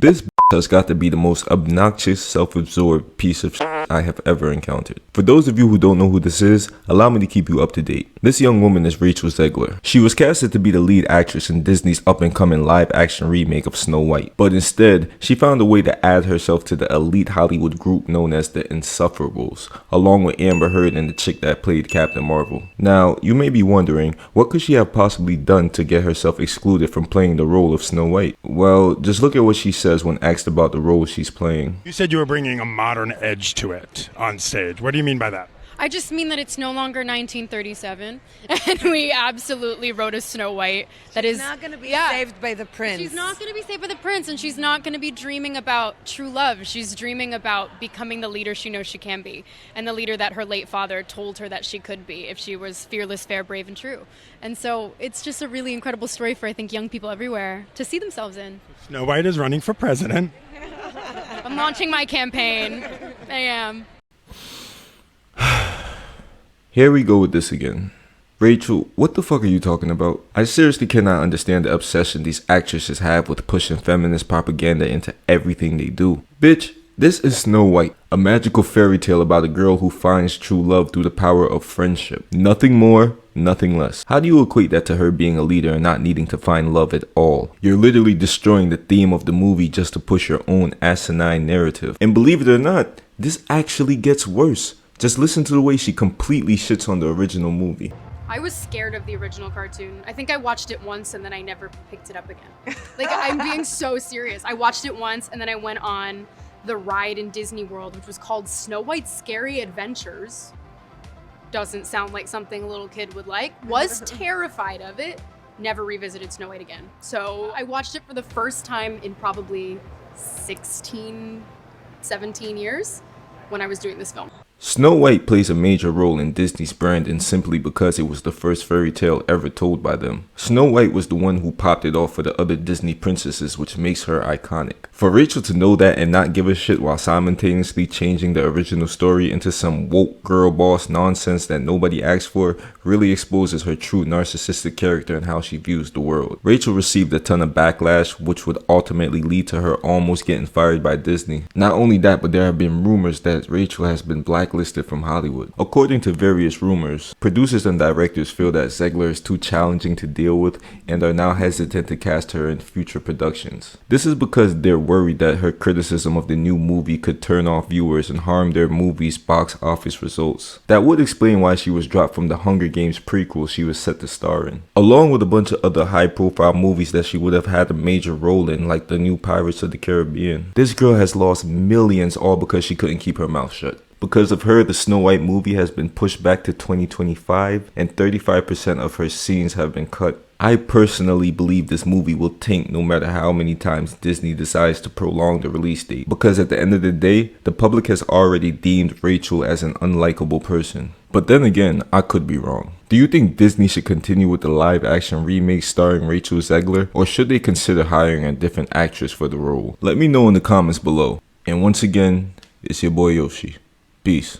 This has got to be the most obnoxious, self-absorbed piece of shit I have ever encountered. For those of you who don't know who this is, allow me to keep you up to date. This young woman is Rachel Zegler. She was casted to be the lead actress in Disney's up-and-coming live-action remake of Snow White, but instead, she found a way to add herself to the elite Hollywood group known as the Insufferables, along with Amber Heard and the chick that played Captain Marvel. Now, you may be wondering, what could she have possibly done to get herself excluded from playing the role of Snow White? Well, just look at what she says when asked about the role she's playing. You said you were bringing a modern edge to it on stage. What do you mean by that? I just mean that it's no longer 1937, and we absolutely wrote a Snow White that is not going to be saved by the prince. She's not going to be saved by the prince, and she's not going to be dreaming about true love. She's dreaming about becoming the leader she knows she can be, and the leader that her late father told her that she could be if she was fearless, fair, brave, and true. And so it's just a really incredible story for, I think, young people everywhere to see themselves in. Snow White is running for president. I'm launching my campaign. I am. Here we go with this again. Rachel, what the fuck are you talking about? I seriously cannot understand the obsession these actresses have with pushing feminist propaganda into everything they do. Bitch, this is Snow White, a magical fairy tale about a girl who finds true love through the power of friendship. Nothing more, nothing less. How do you equate that to her being a leader and not needing to find love at all? You're literally destroying the theme of the movie just to push your own asinine narrative. And believe it or not, this actually gets worse. Just listen to the way she completely shits on the original movie. I was scared of the original cartoon. I think I watched it once and then I never picked it up again. Like, I'm being so serious. I watched it once and then I went on the ride in Disney World, which was called Snow White's Scary Adventures. Doesn't sound like something a little kid would like. Was terrified of it. Never revisited Snow White again. So I watched it for the first time in probably 16, 17 years when I was doing this film. Snow White plays a major role in Disney's branding simply because it was the first fairy tale ever told by them. Snow White was the one who popped it off for the other Disney princesses, which makes her iconic. For Rachel to know that and not give a shit while simultaneously changing the original story into some woke girl boss nonsense that nobody asked for really exposes her true narcissistic character and how she views the world. Rachel received a ton of backlash, which would ultimately lead to her almost getting fired by Disney. Not only that, but there have been rumors that Rachel has been blacklisted from Hollywood. According to various rumors, producers and directors feel that Zegler is too challenging to deal with and are now hesitant to cast her in future productions. This is because they're worried that her criticism of the new movie could turn off viewers and harm their movie's box office results. That would explain why she was dropped from the Hunger Games prequel she was set to star in, along with a bunch of other high-profile movies that she would have had a major role in, like the new Pirates of the Caribbean. This girl has lost millions all because she couldn't keep her mouth shut. Because of her, the Snow White movie has been pushed back to 2025 and 35% of her scenes have been cut. I personally believe this movie will tank no matter how many times Disney decides to prolong the release date, because at the end of the day, the public has already deemed Rachel as an unlikable person. But then again, I could be wrong. Do you think Disney should continue with the live action remake starring Rachel Zegler, or should they consider hiring a different actress for the role? Let me know in the comments below. And once again, it's your boy Yoshi. Peace.